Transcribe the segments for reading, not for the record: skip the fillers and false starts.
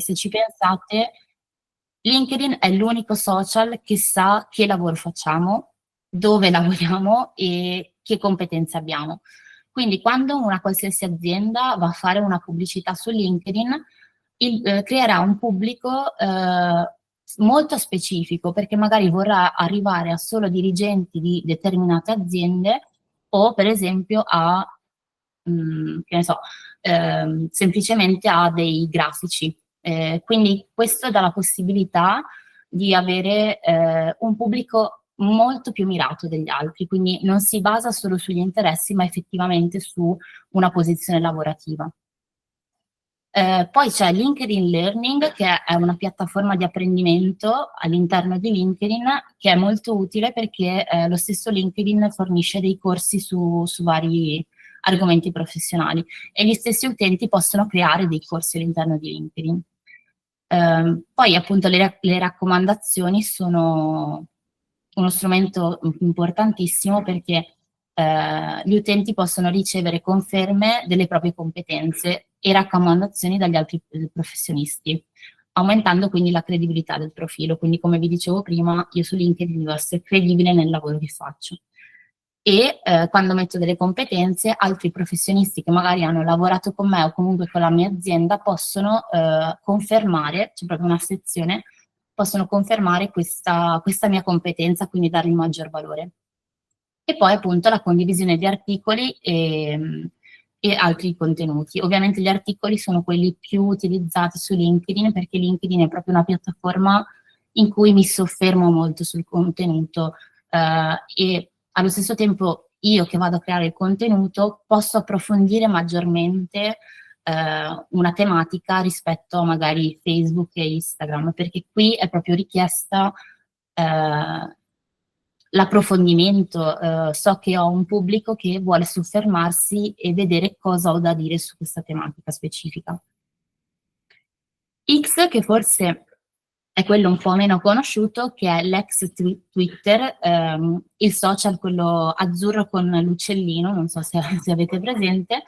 se ci pensate, LinkedIn è l'unico social che sa che lavoro facciamo, dove lavoriamo e che competenze abbiamo. Quindi quando una qualsiasi azienda va a fare una pubblicità su LinkedIn, creerà un pubblico molto specifico, perché magari vorrà arrivare a solo dirigenti di determinate aziende o per esempio a, che ne so, semplicemente a dei grafici. Quindi questo dà la possibilità di avere un pubblico molto più mirato degli altri, quindi non si basa solo sugli interessi, ma effettivamente su una posizione lavorativa. Poi c'è LinkedIn Learning, che è una piattaforma di apprendimento all'interno di LinkedIn, che è molto utile perché lo stesso LinkedIn fornisce dei corsi su vari argomenti professionali e gli stessi utenti possono creare dei corsi all'interno di LinkedIn. Poi appunto le raccomandazioni sono uno strumento importantissimo perché gli utenti possono ricevere conferme delle proprie competenze e raccomandazioni dagli altri professionisti, aumentando quindi la credibilità del profilo. Quindi, come vi dicevo prima, io su LinkedIn devo essere credibile nel lavoro che faccio. E quando metto delle competenze, altri professionisti che magari hanno lavorato con me o comunque con la mia azienda possono confermare, c'è proprio una sezione, possono confermare questa mia competenza, quindi dargli maggior valore. E poi appunto la condivisione di articoli e altri contenuti. Ovviamente gli articoli sono quelli più utilizzati su LinkedIn perché LinkedIn è proprio una piattaforma in cui mi soffermo molto sul contenuto e allo stesso tempo io che vado a creare il contenuto posso approfondire maggiormente una tematica rispetto a magari Facebook e Instagram, perché qui è proprio richiesta l'approfondimento, so che ho un pubblico che vuole soffermarsi e vedere cosa ho da dire su questa tematica specifica. X, che forse è quello un po' meno conosciuto, che è l'ex Twitter, il social, quello azzurro con l'uccellino, non so se avete presente,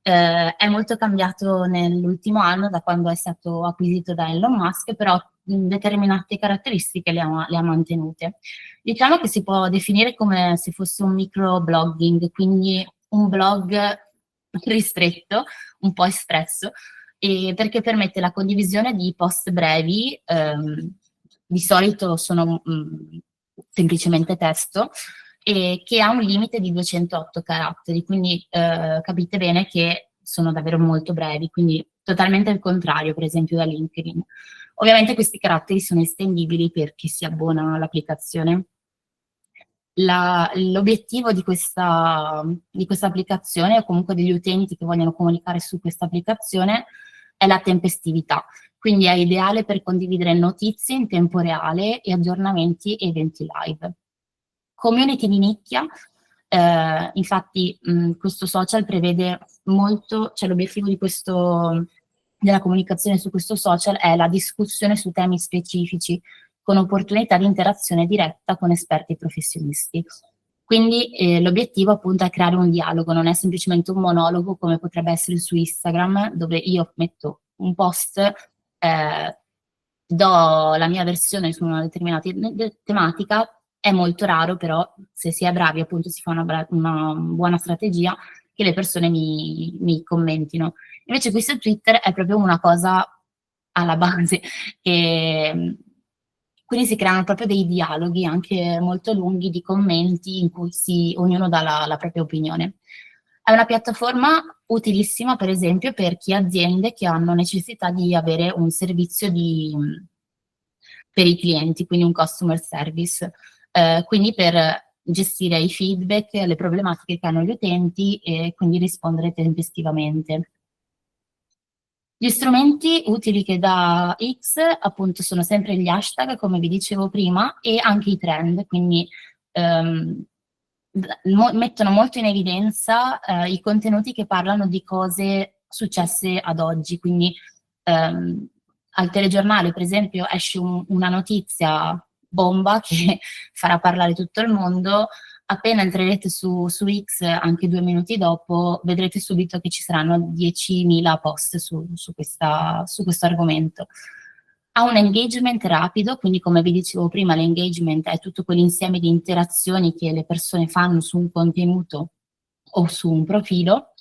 è molto cambiato nell'ultimo anno da quando è stato acquisito da Elon Musk, però determinate caratteristiche le ha mantenute. Diciamo che si può definire come se fosse un microblogging, quindi un blog ristretto, un po' espresso, perché permette la condivisione di post brevi, di solito sono semplicemente testo, e che ha un limite di 208 caratteri, quindi capite bene che sono davvero molto brevi, quindi totalmente il contrario, per esempio, da LinkedIn. Ovviamente questi caratteri sono estendibili per chi si abbona all'applicazione. L'obiettivo di questa applicazione, o comunque degli utenti che vogliono comunicare su questa applicazione, è la tempestività. Quindi è ideale per condividere notizie in tempo reale e aggiornamenti e eventi live. Community di nicchia, infatti questo social prevede molto, cioè l'obiettivo della comunicazione su questo social è la discussione su temi specifici, con opportunità di interazione diretta con esperti e professionisti. Quindi l'obiettivo appunto è creare un dialogo, non è semplicemente un monologo come potrebbe essere su Instagram, dove io metto un post, do la mia versione su una determinata tematica. È molto raro, però se si è bravi appunto si fa una buona strategia che le persone mi commentino. Invece qui su Twitter è proprio una cosa alla base, e quindi si creano proprio dei dialoghi anche molto lunghi di commenti in cui ognuno dà la propria opinione. È una piattaforma utilissima, per esempio, per chi ha aziende che hanno necessità di avere un servizio per i clienti, quindi un customer service, quindi per gestire i feedback, le problematiche che hanno gli utenti e quindi rispondere tempestivamente. Gli strumenti utili che dà X appunto sono sempre gli hashtag, come vi dicevo prima, e anche i trend, quindi mettono molto in evidenza i contenuti che parlano di cose successe ad oggi, quindi al telegiornale per esempio esce una notizia bomba che farà parlare tutto il mondo, Appena entrerete su X, anche 2 minuti dopo, vedrete subito che ci saranno 10.000 post su questo argomento. Ha un engagement rapido, quindi come vi dicevo prima, l'engagement è tutto quell'insieme di interazioni che le persone fanno su un contenuto o su un profilo,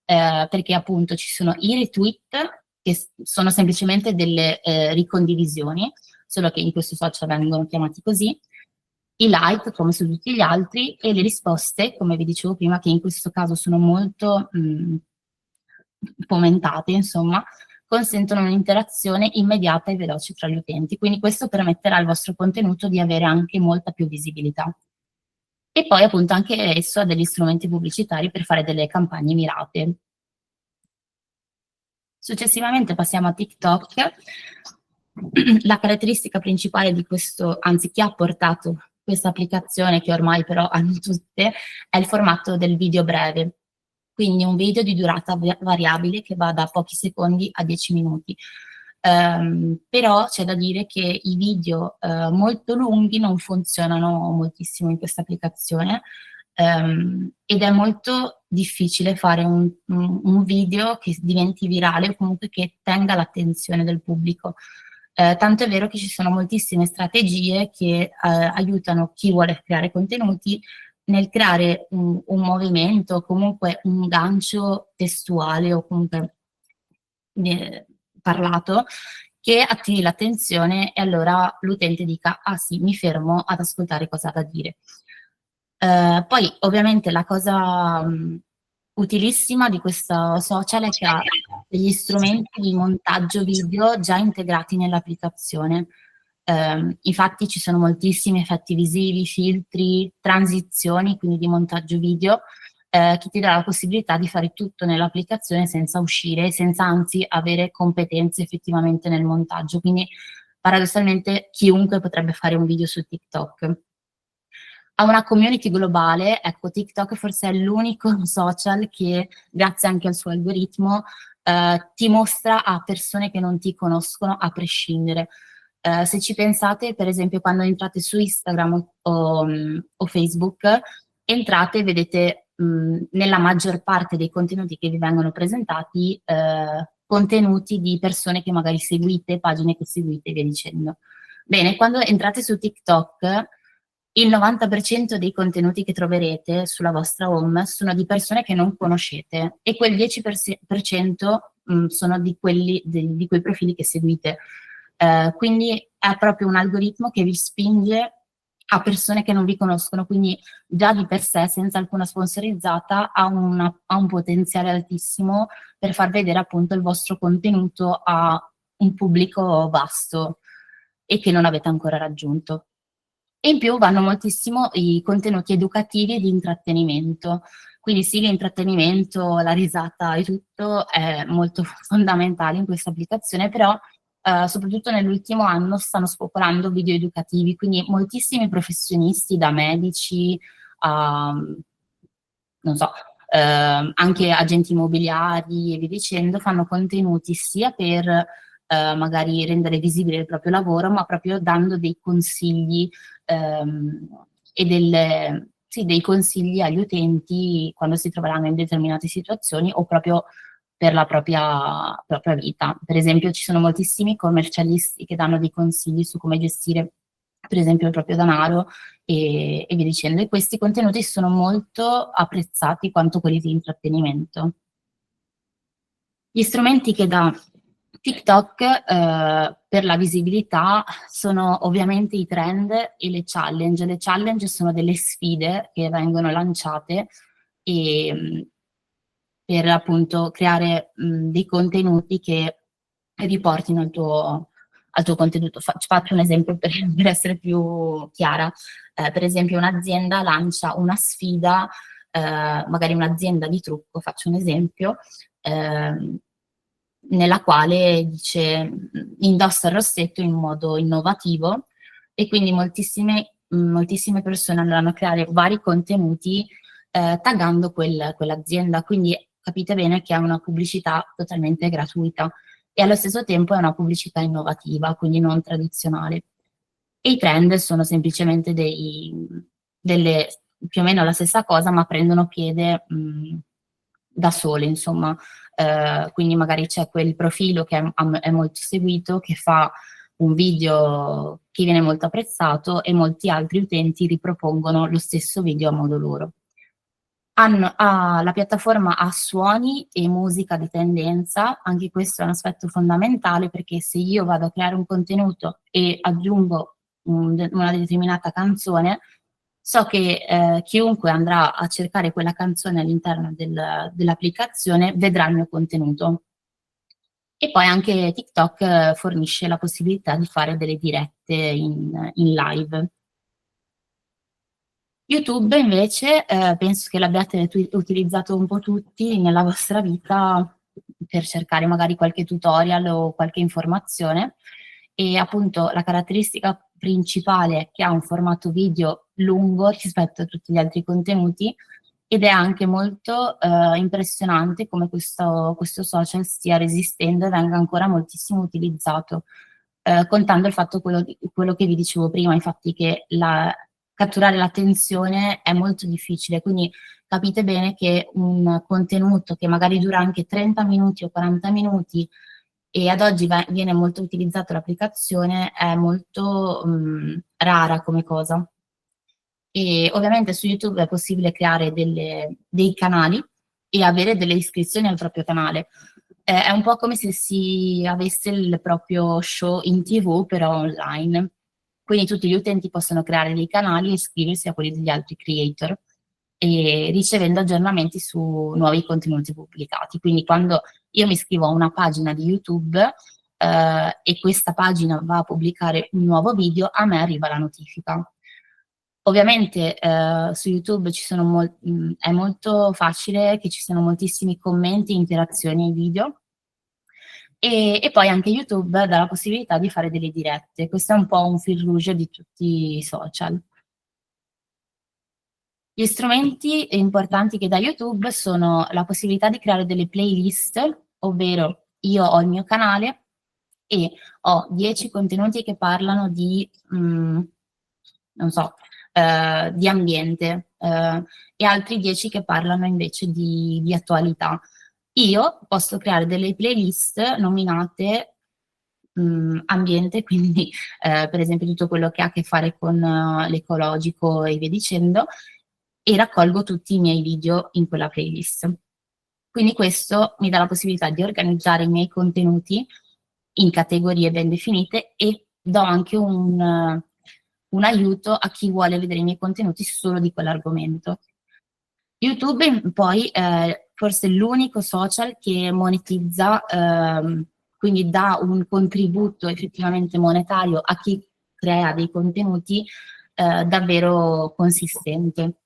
perché appunto ci sono i retweet, che sono semplicemente delle ricondivisioni, solo che in questo social vengono chiamati così, i like come su tutti gli altri, e le risposte, come vi dicevo prima, che in questo caso sono molto fomentate, insomma, consentono un'interazione immediata e veloce tra gli utenti. Quindi questo permetterà al vostro contenuto di avere anche molta più visibilità. E poi appunto anche esso ha degli strumenti pubblicitari per fare delle campagne mirate. Successivamente passiamo a TikTok. La caratteristica principale di questo, anzi chi ha portato questa applicazione, che ormai però hanno tutte, è il formato del video breve. Quindi un video di durata variabile che va da pochi secondi a 10 minuti. Però c'è da dire che i video molto lunghi non funzionano moltissimo in questa applicazione, ed è molto difficile fare un video che diventi virale o comunque che tenga l'attenzione del pubblico. Tanto è vero che ci sono moltissime strategie che aiutano chi vuole creare contenuti nel creare un movimento, comunque un gancio testuale o comunque parlato, che attiri l'attenzione e allora l'utente dica: ah sì, mi fermo ad ascoltare cosa ha da dire. Poi ovviamente la cosa utilissima di questo social è che ha degli strumenti di montaggio video già integrati nell'applicazione. Infatti ci sono moltissimi effetti visivi, filtri, transizioni, quindi di montaggio video, che ti dà la possibilità di fare tutto nell'applicazione senza uscire, senza anzi avere competenze effettivamente nel montaggio. Quindi paradossalmente chiunque potrebbe fare un video su TikTok. Ha una community globale, ecco, TikTok forse è l'unico social che, grazie anche al suo algoritmo, ti mostra a persone che non ti conoscono a prescindere. Se ci pensate, per esempio, quando entrate su Instagram o Facebook, entrate e vedete nella maggior parte dei contenuti che vi vengono presentati, contenuti di persone che magari seguite, pagine che seguite e via dicendo. Bene, quando entrate su TikTok, il 90% dei contenuti che troverete sulla vostra home sono di persone che non conoscete e quel 10% sono di quei profili che seguite. Quindi è proprio un algoritmo che vi spinge a persone che non vi conoscono, quindi già di per sé, senza alcuna sponsorizzata, ha un potenziale altissimo per far vedere appunto il vostro contenuto a un pubblico vasto e che non avete ancora raggiunto. E in più vanno moltissimo i contenuti educativi e di intrattenimento. Quindi sì, l'intrattenimento, la risata e tutto è molto fondamentale in questa applicazione, però soprattutto nell'ultimo anno stanno spopolando video educativi, quindi moltissimi professionisti, da medici a, non so, anche agenti immobiliari e via dicendo, fanno contenuti sia per magari rendere visibile il proprio lavoro, ma proprio dando dei consigli e dei consigli agli utenti quando si troveranno in determinate situazioni o proprio per la propria vita. Per esempio ci sono moltissimi commercialisti che danno dei consigli su come gestire per esempio il proprio denaro e via dicendo. E questi contenuti sono molto apprezzati quanto quelli di intrattenimento. Gli strumenti che dà TikTok per la visibilità sono ovviamente i trend e le challenge. Le challenge sono delle sfide che vengono lanciate per appunto creare dei contenuti che riportino al tuo contenuto. Faccio un esempio per essere più chiara. Per esempio un'azienda lancia una sfida, magari un'azienda di trucco, faccio un esempio, nella quale dice indossa il rossetto in modo innovativo e quindi moltissime persone andranno a creare vari contenuti taggando quell'azienda, quindi capite bene che è una pubblicità totalmente gratuita e allo stesso tempo è una pubblicità innovativa, quindi non tradizionale. E i trend sono semplicemente delle più o meno la stessa cosa, ma prendono piede da sole, insomma. Quindi magari c'è quel profilo che è molto seguito, che fa un video che viene molto apprezzato e molti altri utenti ripropongono lo stesso video a modo loro. La piattaforma ha suoni e musica di tendenza, anche questo è un aspetto fondamentale perché se io vado a creare un contenuto e aggiungo una determinata canzone, so che chiunque andrà a cercare quella canzone all'interno dell'applicazione vedrà il mio contenuto. E poi anche TikTok fornisce la possibilità di fare delle dirette in live. YouTube invece, penso che l'abbiate utilizzato un po' tutti nella vostra vita per cercare magari qualche tutorial o qualche informazione e appunto la caratteristica principale è che ha un formato video lungo rispetto a tutti gli altri contenuti ed è anche molto impressionante come questo social stia resistendo e venga ancora moltissimo utilizzato, contando il fatto quello che vi dicevo prima, infatti che catturare l'attenzione è molto difficile, quindi capite bene che un contenuto che magari dura anche 30 minuti o 40 minuti e ad oggi viene molto utilizzato l'applicazione, è molto rara come cosa. E ovviamente su YouTube è possibile creare dei canali e avere delle iscrizioni al proprio canale. È un po' come se si avesse il proprio show in TV, però online. Quindi tutti gli utenti possono creare dei canali e iscriversi a quelli degli altri creator e ricevendo aggiornamenti su nuovi contenuti pubblicati. Quindi quando io mi iscrivo a una pagina di YouTube e questa pagina va a pubblicare un nuovo video, a me arriva la notifica. Ovviamente su YouTube è molto facile che ci siano moltissimi commenti e interazioni ai video e poi anche YouTube dà la possibilità di fare delle dirette. Questo è un po' un fil rouge di tutti i social. Gli strumenti importanti che dà YouTube sono la possibilità di creare delle playlist, ovvero io ho il mio canale e ho 10 contenuti che parlano di, non so, di ambiente e altri 10 che parlano invece di attualità. Io posso creare delle playlist nominate ambiente, quindi per esempio tutto quello che ha a che fare con l'ecologico e via dicendo, e raccolgo tutti i miei video in quella playlist. Quindi questo mi dà la possibilità di organizzare i miei contenuti in categorie ben definite e do anche un aiuto a chi vuole vedere i miei contenuti solo di quell'argomento. YouTube poi è forse l'unico social che monetizza, quindi dà un contributo effettivamente monetario a chi crea dei contenuti davvero consistente.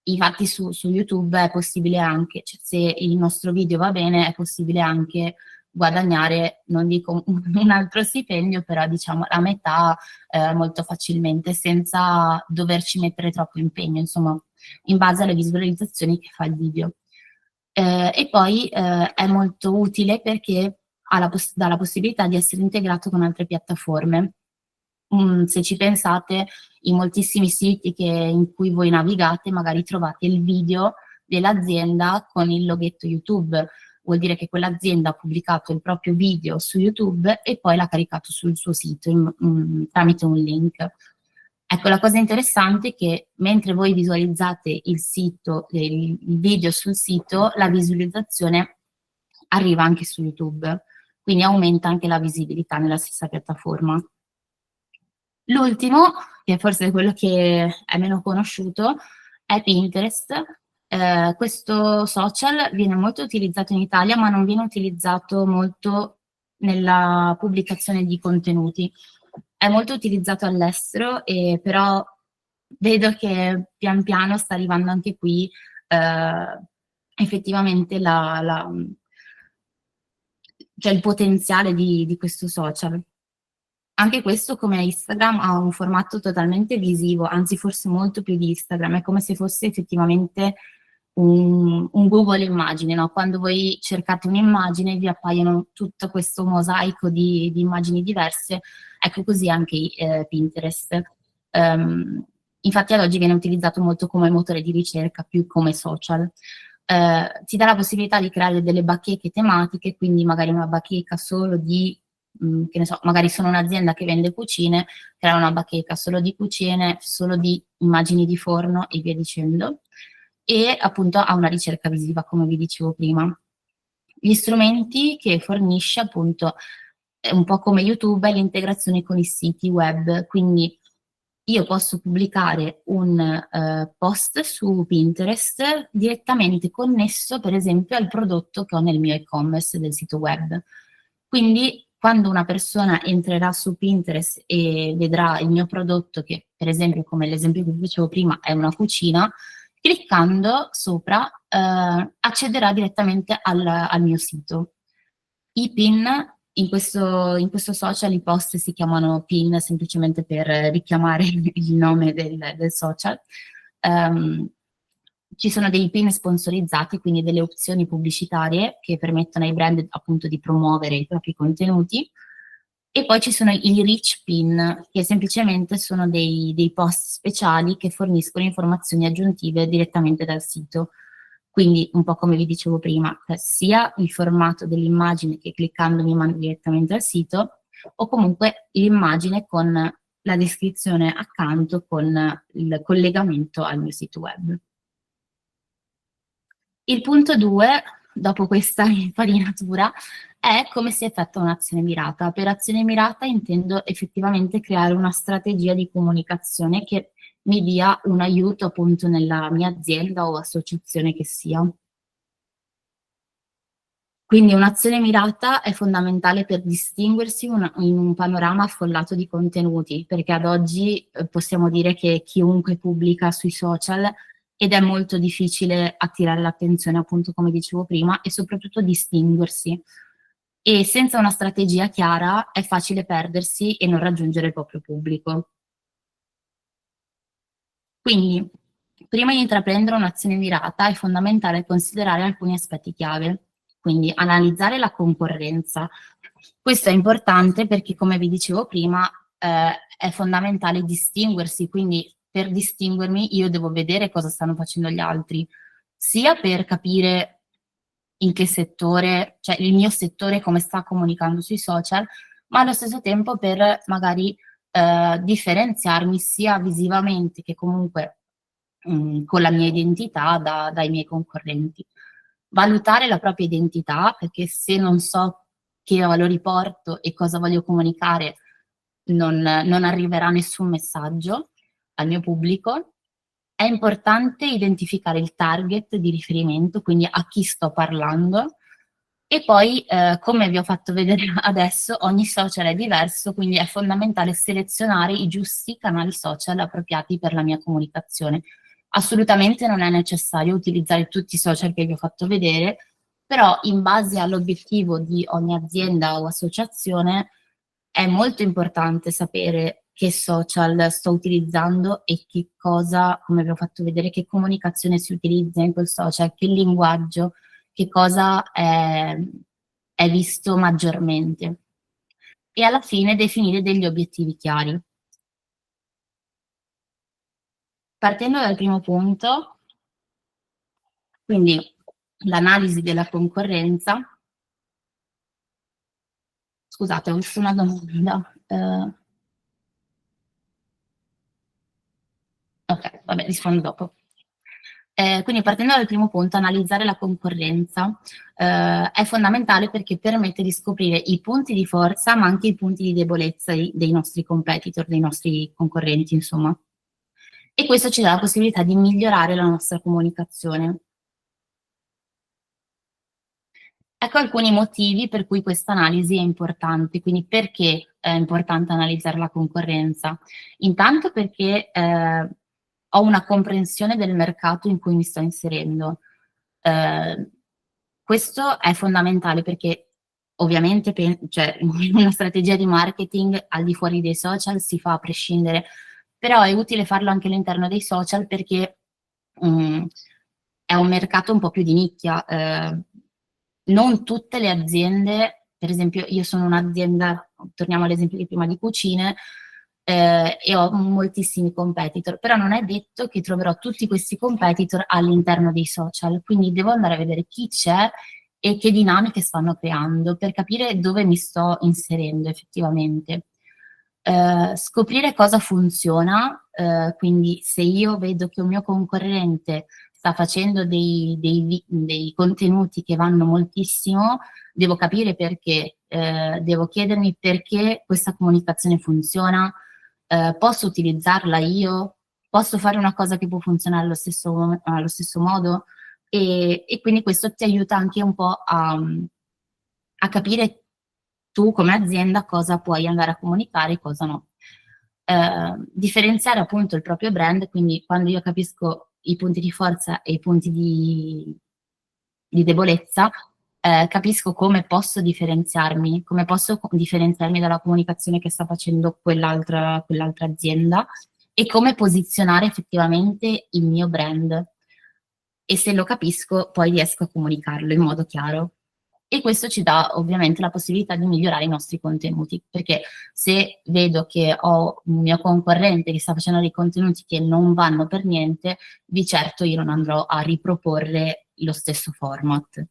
Infatti su YouTube è possibile anche, cioè se il nostro video va bene, è possibile anche guadagnare, non dico un altro stipendio, però diciamo la metà molto facilmente, senza doverci mettere troppo impegno, insomma, in base alle visualizzazioni che fa il video. E poi è molto utile perché dà la possibilità di essere integrato con altre piattaforme. Se ci pensate, in moltissimi siti in cui voi navigate, magari trovate il video dell'azienda con il loghetto YouTube. Vuol dire che quell'azienda ha pubblicato il proprio video su YouTube e poi l'ha caricato sul suo sito tramite un link. Ecco, la cosa interessante è che mentre voi visualizzate il video sul sito, la visualizzazione arriva anche su YouTube, quindi aumenta anche la visibilità nella stessa piattaforma. L'ultimo, che forse è quello che è meno conosciuto, è Pinterest. Questo social viene molto utilizzato in Italia, ma non viene utilizzato molto nella pubblicazione di contenuti. È molto utilizzato all'estero, però vedo che pian piano sta arrivando anche qui effettivamente cioè il potenziale di questo social. Anche questo, come Instagram, ha un formato totalmente visivo, anzi forse molto più di Instagram, è come se fosse effettivamente un Google immagini, no? Quando voi cercate un'immagine vi appaiono tutto questo mosaico di immagini diverse, ecco così anche Pinterest. Infatti ad oggi viene utilizzato molto come motore di ricerca, più come social. Ti dà la possibilità di creare delle bacheche tematiche, quindi magari una bacheca solo di, che ne so, magari sono un'azienda che vende cucine, crea una bacheca solo di cucine, solo di immagini di forno e via dicendo. E appunto ha una ricerca visiva, come vi dicevo prima. Gli strumenti che fornisce appunto, un po' come YouTube, è l'integrazione con i siti web, quindi io posso pubblicare un post su Pinterest direttamente connesso, per esempio, al prodotto che ho nel mio e-commerce del sito web. Quindi quando una persona entrerà su Pinterest e vedrà il mio prodotto, che per esempio, come l'esempio che vi facevo prima, è una cucina, cliccando sopra accederà direttamente al mio sito. I pin in questo social, i post si chiamano pin semplicemente per richiamare il nome del social. Ehm, Ci sono dei pin sponsorizzati, quindi delle opzioni pubblicitarie che permettono ai brand appunto di promuovere i propri contenuti. E poi ci sono i rich pin, che semplicemente sono dei post speciali che forniscono informazioni aggiuntive direttamente dal sito. Quindi, un po' come vi dicevo prima, sia il formato dell'immagine che cliccando mi manda direttamente al sito, o comunque l'immagine con la descrizione accanto con il collegamento al mio sito web. Il punto 2, dopo questa infarinatura, è come si effettua un'azione mirata. Per azione mirata intendo effettivamente creare una strategia di comunicazione che mi dia un aiuto appunto nella mia azienda o associazione che sia. Quindi un'azione mirata è fondamentale per distinguersi in un panorama affollato di contenuti, perché ad oggi possiamo dire che chiunque pubblica sui social ed è molto difficile attirare l'attenzione, appunto come dicevo prima, e soprattutto distinguersi. E senza una strategia chiara è facile perdersi e non raggiungere il proprio pubblico. Quindi, prima di intraprendere un'azione mirata è fondamentale considerare alcuni aspetti chiave, quindi analizzare la concorrenza. Questo è importante perché, come vi dicevo prima, è fondamentale distinguersi, quindi per distinguermi io devo vedere cosa stanno facendo gli altri, sia per capire in che settore, cioè il mio settore come sta comunicando sui social, ma allo stesso tempo per magari differenziarmi sia visivamente che comunque con la mia identità dai miei concorrenti. Valutare la propria identità, perché se non so che valori porto e cosa voglio comunicare, non arriverà nessun messaggio al mio pubblico. È importante identificare il target di riferimento, quindi a chi sto parlando, e poi, come vi ho fatto vedere adesso, ogni social è diverso, quindi è fondamentale selezionare i giusti canali social appropriati per la mia comunicazione. Assolutamente non è necessario utilizzare tutti i social che vi ho fatto vedere, però in base all'obiettivo di ogni azienda o associazione è molto importante sapere che social sto utilizzando e che cosa, come vi ho fatto vedere, che comunicazione si utilizza in quel social, che linguaggio, che cosa è visto maggiormente. E alla fine definire degli obiettivi chiari. Partendo dal primo punto, quindi l'analisi della concorrenza. Scusate, ho visto una domanda. Ok, vabbè, rispondo dopo. Quindi partendo dal primo punto, analizzare la concorrenza è fondamentale perché permette di scoprire i punti di forza, ma anche i punti di debolezza dei nostri competitor, dei nostri concorrenti, insomma. E questo ci dà la possibilità di migliorare la nostra comunicazione. Ecco alcuni motivi per cui questa analisi è importante, quindi perché è importante analizzare la concorrenza? Intanto perché ho una comprensione del mercato in cui mi sto inserendo. Eh, Questo è fondamentale perché ovviamente cioè, una strategia di marketing al di fuori dei social si fa a prescindere, però è utile farlo anche all'interno dei social perché mh, è un mercato un po' più di nicchia. Non tutte le aziende, per esempio io sono un'azienda, torniamo all'esempio di prima di cucine, e ho moltissimi competitor, però non è detto che troverò tutti questi competitor all'interno dei social, quindi devo andare a vedere chi c'è e che dinamiche stanno creando per capire dove mi sto inserendo effettivamente. Scoprire cosa funziona, quindi se io vedo che un mio concorrente sta facendo dei contenuti che vanno moltissimo, devo capire perché, devo chiedermi perché questa comunicazione funziona, posso utilizzarla io, posso fare una cosa che può funzionare allo stesso modo e quindi questo ti aiuta anche un po' a capire tu come azienda cosa puoi andare a comunicare e cosa no. Differenziare appunto il proprio brand, quindi quando io capisco i punti di forza e i punti di debolezza, capisco come posso differenziarmi, come posso differenziarmi dalla comunicazione che sta facendo quell'altra azienda e come posizionare effettivamente il mio brand. E se lo capisco, poi riesco a comunicarlo in modo chiaro. E questo ci dà ovviamente la possibilità di migliorare i nostri contenuti, perché se vedo che ho un mio concorrente che sta facendo dei contenuti che non vanno per niente, di certo io non andrò a riproporre lo stesso format.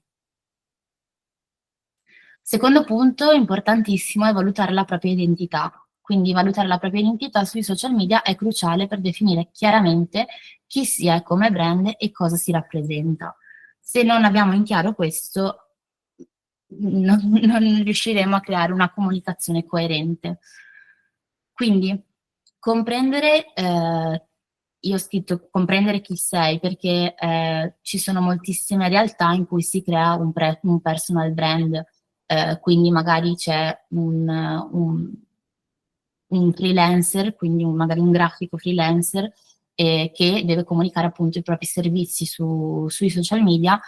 Secondo punto importantissimo è valutare la propria identità. Quindi valutare la propria identità sui social media è cruciale per definire chiaramente chi si è come brand e cosa si rappresenta. Se non abbiamo in chiaro questo, non riusciremo a creare una comunicazione coerente. Quindi comprendere, io ho scritto comprendere chi sei perché ci sono moltissime realtà in cui si crea un personal brand, quindi magari c'è un freelancer, quindi magari un grafico freelancer che deve comunicare appunto i propri servizi sui social media,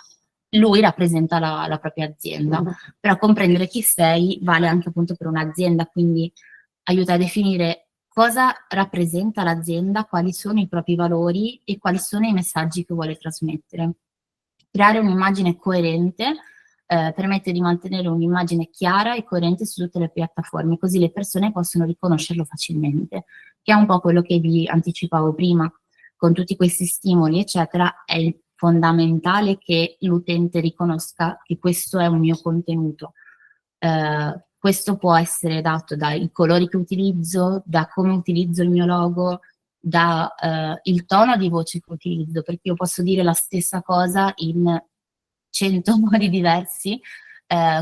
lui rappresenta la propria azienda, però comprendere chi sei vale anche appunto per un'azienda, quindi aiuta a definire cosa rappresenta l'azienda, quali sono i propri valori e quali sono i messaggi che vuole trasmettere. Creare un'immagine coerente permette di mantenere un'immagine chiara e coerente su tutte le piattaforme, così le persone possono riconoscerlo facilmente, che è un po' quello che vi anticipavo prima. Con tutti questi stimoli, eccetera, è fondamentale che l'utente riconosca che questo è un mio contenuto. Questo può essere dato dai colori che utilizzo, da come utilizzo il mio logo, da il tono di voce che utilizzo, perché io posso dire la stessa cosa in 100 modi diversi,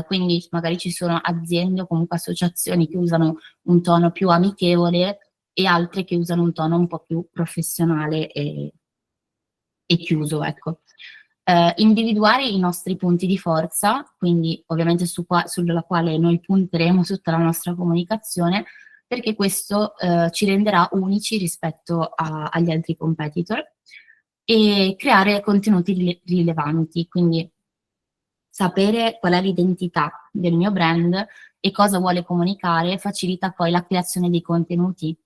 quindi magari ci sono aziende o comunque associazioni che usano un tono più amichevole e altre che usano un tono un po' più professionale e chiuso, ecco. Individuare i nostri punti di forza, quindi ovviamente sulla quale noi punteremo tutta la nostra comunicazione, perché questo ci renderà unici rispetto agli altri competitor e creare contenuti rilevanti, quindi sapere qual è l'identità del mio brand e cosa vuole comunicare facilita poi la creazione dei contenuti.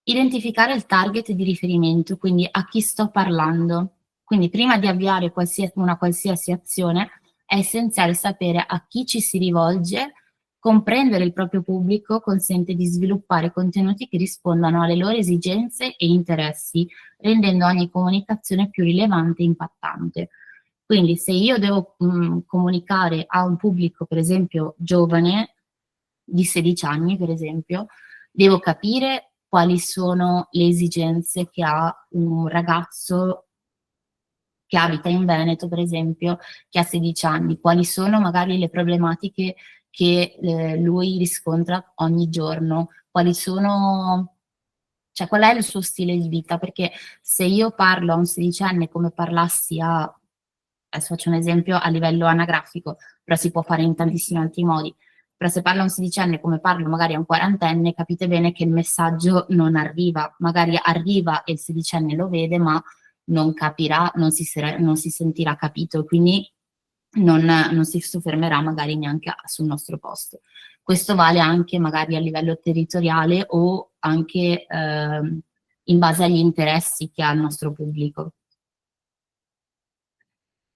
Identificare il target di riferimento, quindi a chi sto parlando. Quindi prima di avviare una qualsiasi azione è essenziale sapere a chi ci si rivolge, comprendere il proprio pubblico consente di sviluppare contenuti che rispondano alle loro esigenze e interessi, rendendo ogni comunicazione più rilevante e impattante. Quindi se io devo comunicare a un pubblico, per esempio, giovane, di 16 anni, per esempio, devo capire quali sono le esigenze che ha un ragazzo che abita in Veneto, per esempio, che ha 16 anni, quali sono magari le problematiche che lui riscontra ogni giorno, quali sono, cioè qual è il suo stile di vita, perché se io parlo a un sedicenne come parlassi adesso faccio un esempio a livello anagrafico, però si può fare in tantissimi altri modi, però se parlo a un sedicenne come parlo magari a un quarantenne, capite bene che il messaggio non arriva, magari arriva e il sedicenne lo vede, ma non capirà, non si sentirà capito, quindi non si soffermerà magari neanche sul nostro posto. Questo vale anche magari a livello territoriale o anche in base agli interessi che ha il nostro pubblico.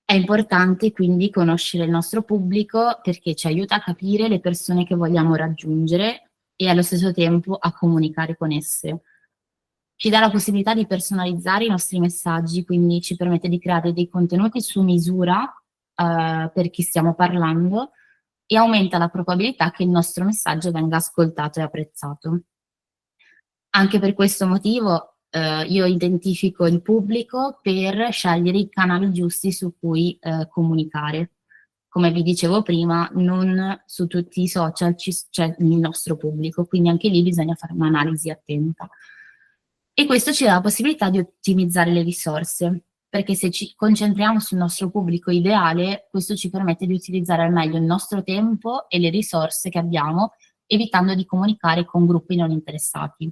È importante quindi conoscere il nostro pubblico perché ci aiuta a capire le persone che vogliamo raggiungere e allo stesso tempo a comunicare con esse. Ci dà la possibilità di personalizzare i nostri messaggi, quindi ci permette di creare dei contenuti su misura, per chi stiamo parlando e aumenta la probabilità che il nostro messaggio venga ascoltato e apprezzato. Anche per questo motivo, io identifico il pubblico per scegliere i canali giusti su cui, comunicare. Come vi dicevo prima, non su tutti i social c'è il nostro pubblico, quindi anche lì bisogna fare un'analisi attenta. E questo ci dà la possibilità di ottimizzare le risorse, perché se ci concentriamo sul nostro pubblico ideale, questo ci permette di utilizzare al meglio il nostro tempo e le risorse che abbiamo, evitando di comunicare con gruppi non interessati.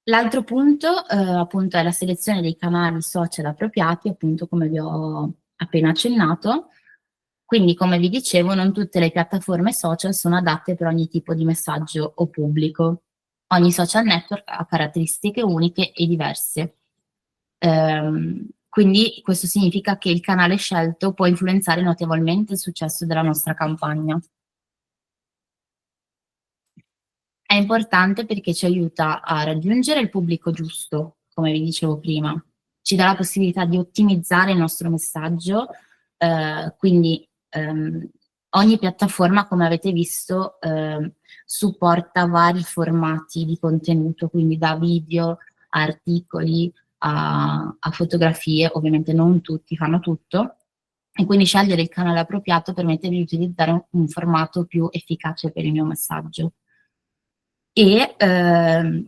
L'altro punto, appunto, è la selezione dei canali social appropriati, appunto, come vi ho appena accennato. Quindi, come vi dicevo, non tutte le piattaforme social sono adatte per ogni tipo di messaggio o pubblico. Ogni social network ha caratteristiche uniche e diverse. Quindi questo significa che il canale scelto può influenzare notevolmente il successo della nostra campagna. È importante perché ci aiuta a raggiungere il pubblico giusto, come vi dicevo prima. Ci dà la possibilità di ottimizzare il nostro messaggio, quindi ogni piattaforma, come avete visto, supporta vari formati di contenuto, quindi da video a articoli a fotografie, ovviamente non tutti fanno tutto, e quindi scegliere il canale appropriato permette di utilizzare un formato più efficace per il mio messaggio e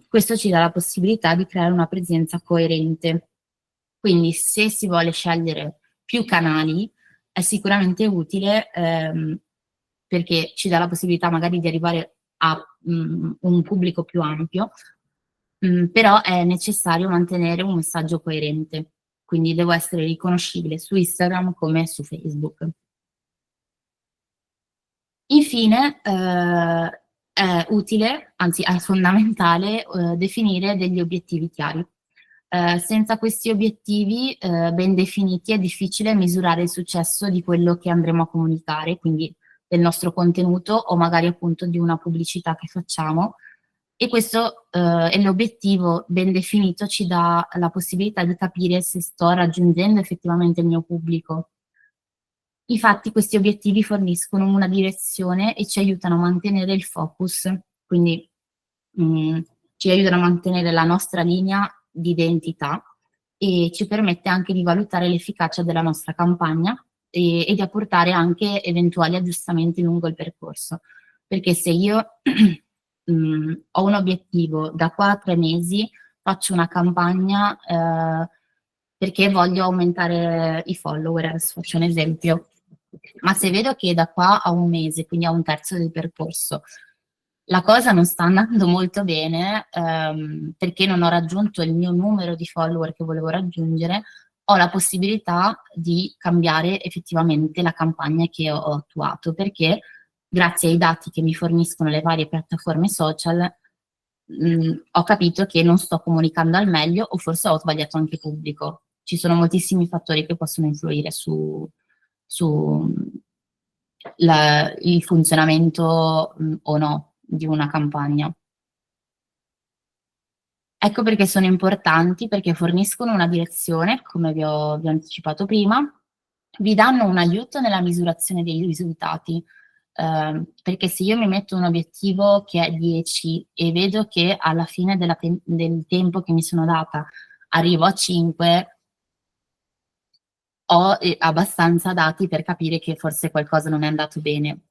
questo ci dà la possibilità di creare una presenza coerente. Quindi se si vuole scegliere più canali è sicuramente utile perché ci dà la possibilità magari di arrivare a un pubblico più ampio, però è necessario mantenere un messaggio coerente, quindi devo essere riconoscibile su Instagram come su Facebook. Infine, è utile, anzi è fondamentale, definire degli obiettivi chiari. Senza questi obiettivi, ben definiti è difficile misurare il successo di quello che andremo a comunicare, quindi del nostro contenuto o magari appunto di una pubblicità che facciamo. E questo, e l'obiettivo ben definito ci dà la possibilità di capire se sto raggiungendo effettivamente il mio pubblico. Infatti questi obiettivi forniscono una direzione e ci aiutano a mantenere il focus, quindi mh, ci aiutano a mantenere la nostra linea di identità e ci permette anche di valutare l'efficacia della nostra campagna e di apportare anche eventuali aggiustamenti lungo il percorso. Perché se io ho un obiettivo da qua a 3 mesi, faccio una campagna perché voglio aumentare i followers, faccio un esempio. Ma se vedo che da qua a 1 mese, quindi a 1/3 del percorso, la cosa non sta andando molto bene, perché non ho raggiunto il mio numero di follower che volevo raggiungere, ho la possibilità di cambiare effettivamente la campagna che ho attuato, perché grazie ai dati che mi forniscono le varie piattaforme social, ho capito che non sto comunicando al meglio o forse ho sbagliato anche pubblico. Ci sono moltissimi fattori che possono influire su il funzionamento o no di una campagna. Ecco perché sono importanti, perché forniscono una direzione, come vi ho anticipato prima, vi danno un aiuto nella misurazione dei risultati, perché se io mi metto un obiettivo che è 10 e vedo che alla fine del tempo che mi sono data arrivo a 5, ho abbastanza dati per capire che forse qualcosa non è andato bene,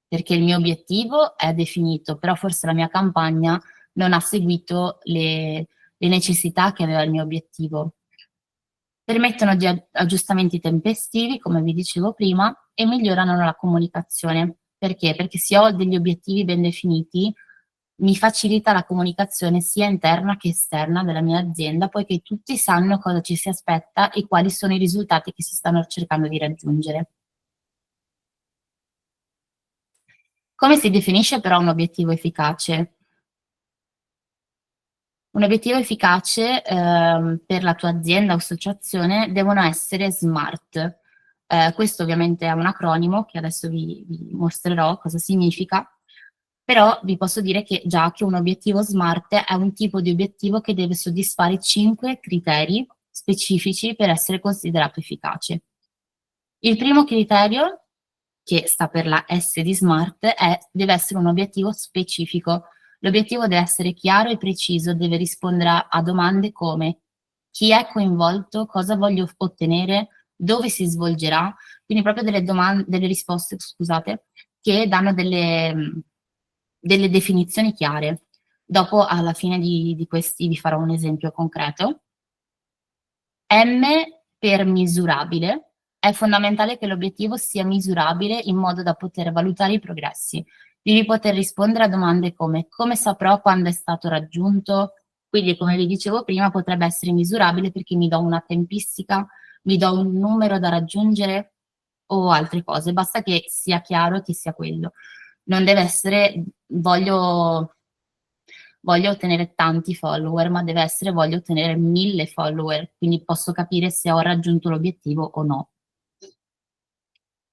perché il mio obiettivo è definito, però forse la mia campagna non ha seguito le necessità che aveva il mio obiettivo. Permettono di aggiustamenti tempestivi, come vi dicevo prima, e migliorano la comunicazione. Perché? Perché se ho degli obiettivi ben definiti, mi facilita la comunicazione sia interna che esterna della mia azienda, poiché tutti sanno cosa ci si aspetta e quali sono i risultati che si stanno cercando di raggiungere. Come si definisce però un obiettivo efficace? Un obiettivo efficace per la tua azienda o associazione devono essere SMART. Questo ovviamente è un acronimo che adesso vi mostrerò cosa significa, però vi posso dire che già che un obiettivo SMART è un tipo di obiettivo che deve soddisfare 5 criteri specifici per essere considerato efficace. Il primo criterio, che sta per la S di SMART, deve essere un obiettivo specifico. L'obiettivo deve essere chiaro e preciso, deve rispondere a domande come chi è coinvolto, cosa voglio ottenere, dove si svolgerà, quindi proprio delle risposte, scusate, che danno delle definizioni chiare. Dopo, alla fine di questi, vi farò un esempio concreto. M per misurabile. È fondamentale che l'obiettivo sia misurabile in modo da poter valutare i progressi. Devi poter rispondere a domande come saprò quando è stato raggiunto? Quindi, come vi dicevo prima, potrebbe essere misurabile perché mi do una tempistica, mi do un numero da raggiungere o altre cose. Basta che sia chiaro che sia quello. Non deve essere voglio ottenere tanti follower, ma deve essere voglio ottenere 1000 follower, quindi posso capire se ho raggiunto l'obiettivo o no.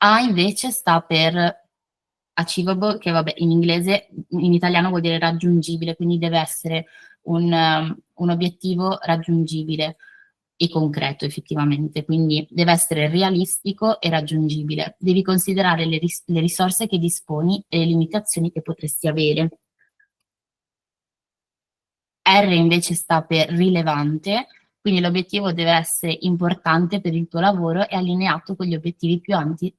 A invece sta per achievable, che vabbè in inglese, in italiano vuol dire raggiungibile, quindi deve essere un obiettivo raggiungibile e concreto effettivamente, quindi deve essere realistico e raggiungibile. Devi considerare le risorse che disponi e le limitazioni che potresti avere. R invece sta per rilevante, quindi l'obiettivo deve essere importante per il tuo lavoro e allineato con gli obiettivi più ampi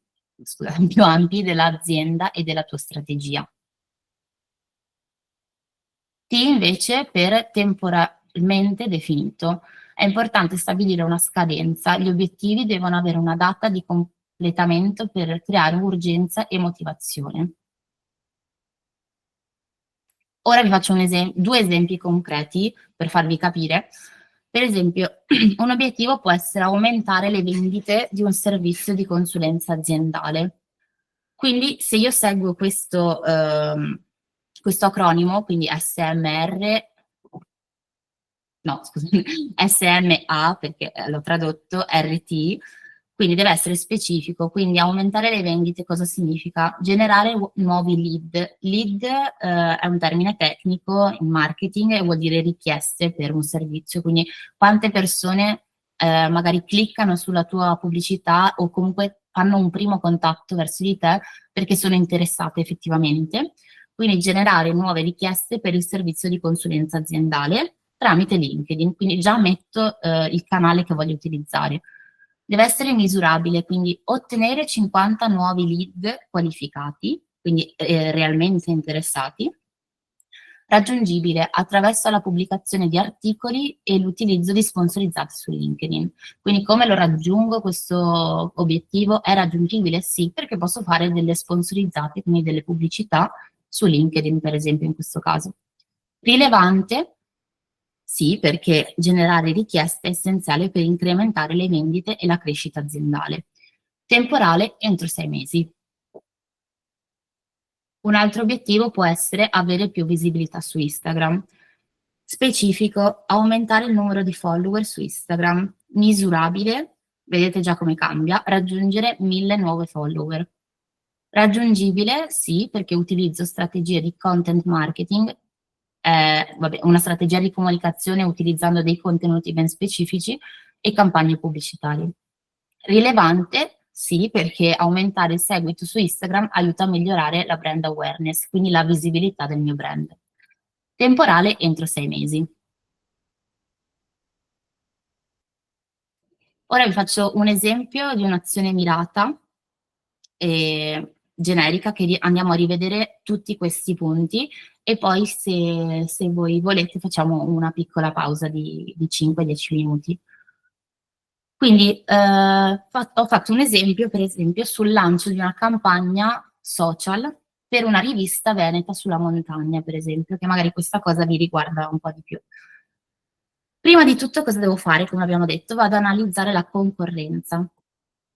dell'azienda e della tua strategia. T invece per temporalmente definito. È importante stabilire una scadenza, gli obiettivi devono avere una data di completamento per creare urgenza e motivazione. Ora vi faccio due esempi concreti per farvi capire. Per esempio, un obiettivo può essere aumentare le vendite di un servizio di consulenza aziendale. Quindi se io seguo questo acronimo, quindi SMR, no, scusami, SMA perché l'ho tradotto, RT, quindi deve essere specifico, quindi aumentare le vendite cosa significa? Generare nuovi lead. Lead è un termine tecnico in marketing e vuol dire richieste per un servizio, quindi quante persone magari cliccano sulla tua pubblicità o comunque fanno un primo contatto verso di te perché sono interessate effettivamente. Quindi generare nuove richieste per il servizio di consulenza aziendale tramite LinkedIn, quindi già metto il canale che voglio utilizzare. Deve essere misurabile, quindi ottenere 50 nuovi lead qualificati, quindi realmente interessati, raggiungibile attraverso la pubblicazione di articoli e l'utilizzo di sponsorizzati su LinkedIn. Quindi come lo raggiungo questo obiettivo? È raggiungibile? Sì, perché posso fare delle sponsorizzate, quindi delle pubblicità su LinkedIn, per esempio, in questo caso. Rilevante? Sì, perché generare richieste è essenziale per incrementare le vendite e la crescita aziendale. Temporale entro 6 mesi. Un altro obiettivo può essere avere più visibilità su Instagram. Specifico, aumentare il numero di follower su Instagram. Misurabile, vedete già come cambia, raggiungere 1000 nuove follower. Raggiungibile, sì, perché utilizzo strategie di content marketing, una strategia di comunicazione utilizzando dei contenuti ben specifici e campagne pubblicitarie. Rilevante, sì, perché aumentare il seguito su Instagram aiuta a migliorare la brand awareness, quindi la visibilità del mio brand. Temporale entro 6 mesi. Ora vi faccio un esempio di un'azione mirata e generica che andiamo a rivedere tutti questi punti e poi se voi volete facciamo una piccola pausa di 5-10 minuti. Quindi ho fatto un esempio, per esempio, sul lancio di una campagna social per una rivista veneta sulla montagna, per esempio, che magari questa cosa vi riguarda un po' di più. Prima di tutto cosa devo fare? Come abbiamo detto, vado ad analizzare la concorrenza.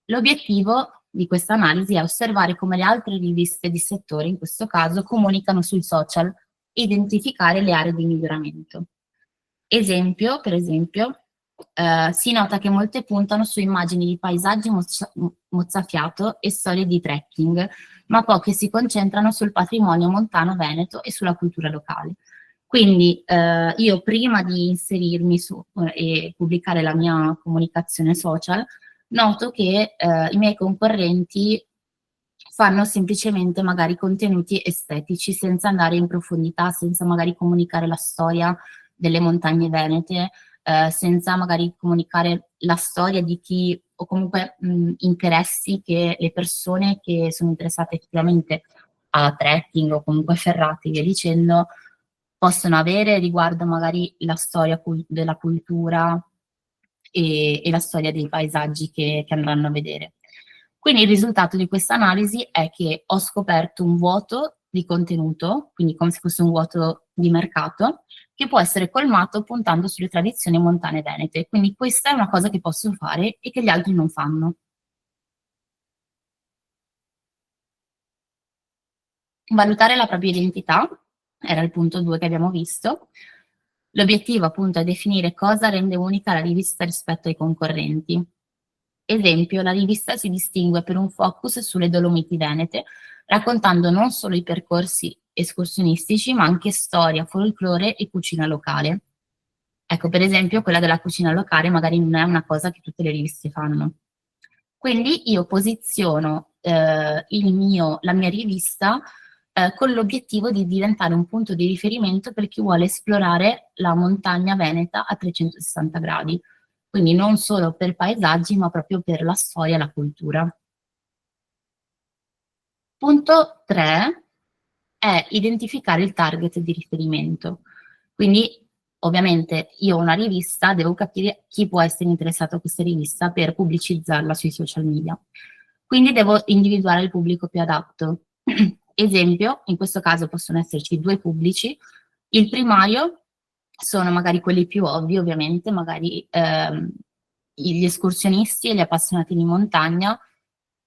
L'obiettivo di questa analisi è osservare come le altre riviste di settore, in questo caso, comunicano sui social e identificare le aree di miglioramento. Per esempio, si nota che molte puntano su immagini di paesaggi mozzafiato e storie di trekking, ma poche si concentrano sul patrimonio montano veneto e sulla cultura locale. Quindi io prima di inserirmi e pubblicare la mia comunicazione social, noto che i miei concorrenti fanno semplicemente magari contenuti estetici senza andare in profondità, senza magari comunicare la storia delle montagne venete, senza magari comunicare la storia di chi o comunque interessi che le persone che sono interessate effettivamente a trekking o comunque ferrate, via dicendo, possono avere riguardo magari la storia della cultura e la storia dei paesaggi che andranno a vedere. Quindi il risultato di questa analisi è che ho scoperto un vuoto di contenuto, quindi come se fosse un vuoto di mercato, che può essere colmato puntando sulle tradizioni montane venete. Quindi questa è una cosa che posso fare e che gli altri non fanno. Valutare la propria identità, era il punto 2 che abbiamo visto. L'obiettivo appunto è definire cosa rende unica la rivista rispetto ai concorrenti. Esempio, la rivista si distingue per un focus sulle Dolomiti Venete, raccontando non solo i percorsi escursionistici, ma anche storia, folklore e cucina locale. Ecco, per esempio, quella della cucina locale magari non è una cosa che tutte le riviste fanno. Quindi io posiziono la mia rivista con l'obiettivo di diventare un punto di riferimento per chi vuole esplorare la montagna veneta a 360 gradi. Quindi non solo per paesaggi, ma proprio per la storia e la cultura. Punto 3 è identificare il target di riferimento. Quindi, ovviamente, io ho una rivista, devo capire chi può essere interessato a questa rivista per pubblicizzarla sui social media. Quindi devo individuare il pubblico più adatto. Esempio, in questo caso possono esserci due pubblici. Il primario sono magari quelli più ovvi, ovviamente, magari gli escursionisti e gli appassionati di montagna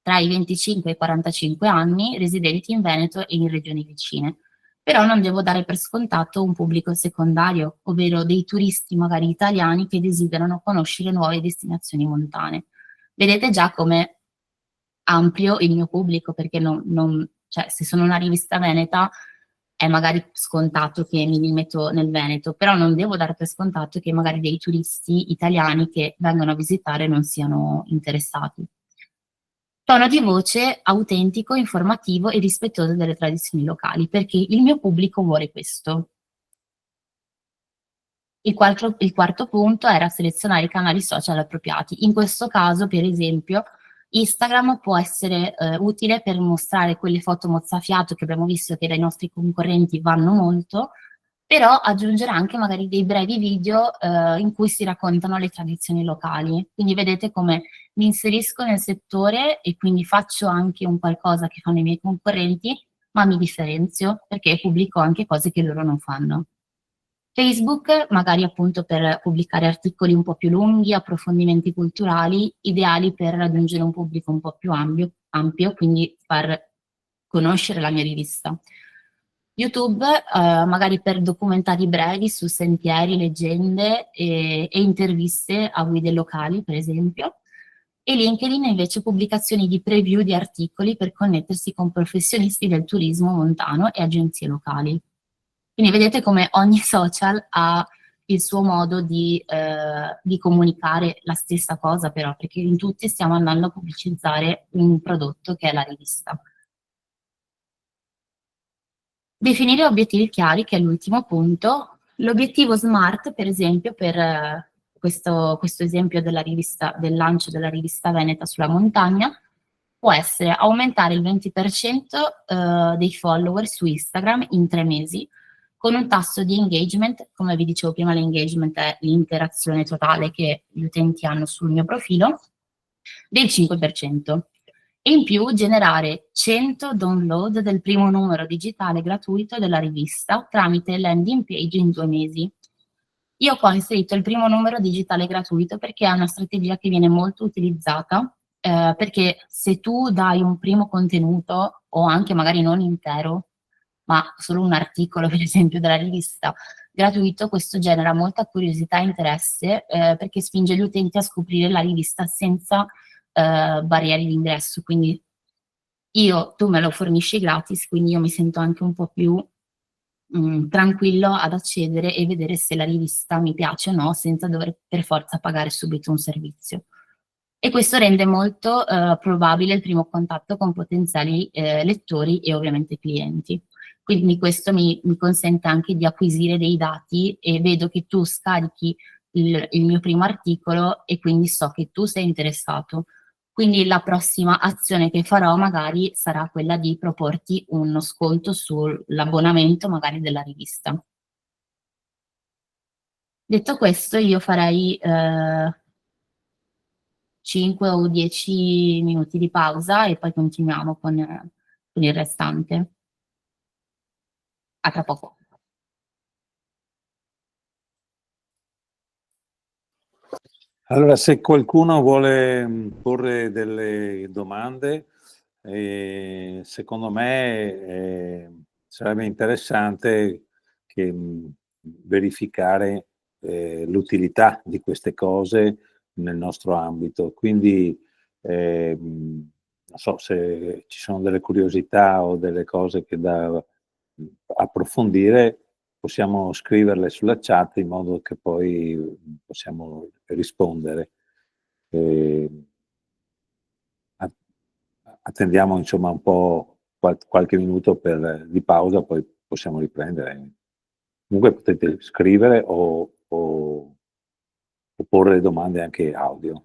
tra i 25 e i 45 anni, residenti in Veneto e in regioni vicine. Però non devo dare per scontato un pubblico secondario, ovvero dei turisti magari italiani che desiderano conoscere nuove destinazioni montane. Vedete già come ampio il mio pubblico, perché cioè, se sono una rivista veneta è magari scontato che mi limito nel Veneto, però non devo dare per scontato che magari dei turisti italiani che vengono a visitare non siano interessati. Tono di voce autentico, informativo e rispettoso delle tradizioni locali, perché il mio pubblico vuole questo. Il quarto punto era selezionare i canali social appropriati. In questo caso, per esempio, Instagram può essere utile per mostrare quelle foto mozzafiato che abbiamo visto che dai nostri concorrenti vanno molto, però aggiungere anche magari dei brevi video in cui si raccontano le tradizioni locali. Quindi vedete come mi inserisco nel settore e quindi faccio anche un qualcosa che fanno i miei concorrenti, ma mi differenzio perché pubblico anche cose che loro non fanno. Facebook, magari appunto per pubblicare articoli un po' più lunghi, approfondimenti culturali, ideali per raggiungere un pubblico un po' più ampio, quindi far conoscere la mia rivista. YouTube, magari per documentari brevi su sentieri, leggende e interviste a guide locali, per esempio. E LinkedIn invece pubblicazioni di preview di articoli per connettersi con professionisti del turismo montano e agenzie locali. Quindi vedete come ogni social ha il suo modo di comunicare la stessa cosa, però, perché in tutti stiamo andando a pubblicizzare un prodotto che è la rivista. Definire obiettivi chiari, che è l'ultimo punto. L'obiettivo SMART, per esempio, per questo esempio della rivista, del lancio della rivista Veneta sulla montagna, può essere aumentare il 20% dei follower su Instagram in 3 mesi, con un tasso di engagement, come vi dicevo prima, l'engagement è l'interazione totale che gli utenti hanno sul mio profilo, del 5%. E in più generare 100 download del primo numero digitale gratuito della rivista tramite landing page in 2 mesi. Io qua ho inserito il primo numero digitale gratuito perché è una strategia che viene molto utilizzata, perché se tu dai un primo contenuto, o anche magari non intero, ma solo un articolo per esempio della rivista, gratuito, questo genera molta curiosità e interesse perché spinge gli utenti a scoprire la rivista senza barriere di ingresso. Quindi tu me lo fornisci gratis, quindi io mi sento anche un po' più tranquillo ad accedere e vedere se la rivista mi piace o no, senza dover per forza pagare subito un servizio. E questo rende molto probabile il primo contatto con potenziali lettori e ovviamente clienti. Quindi questo mi consente anche di acquisire dei dati e vedo che tu scarichi il mio primo articolo e quindi so che tu sei interessato. Quindi la prossima azione che farò magari sarà quella di proporti uno sconto sull'abbonamento magari della rivista. Detto questo, io farei 5 o 10 minuti di pausa e poi continuiamo con il restante. A tra poco. Allora, se qualcuno vuole porre delle domande, secondo me sarebbe interessante verificare l'utilità di queste cose nel nostro ambito. Quindi non so se ci sono delle curiosità o delle cose che da approfondire, possiamo scriverle sulla chat in modo che poi possiamo rispondere. A- Attendiamo insomma un po' qualche minuto di pausa, poi possiamo riprendere. Comunque potete scrivere o porre domande anche audio.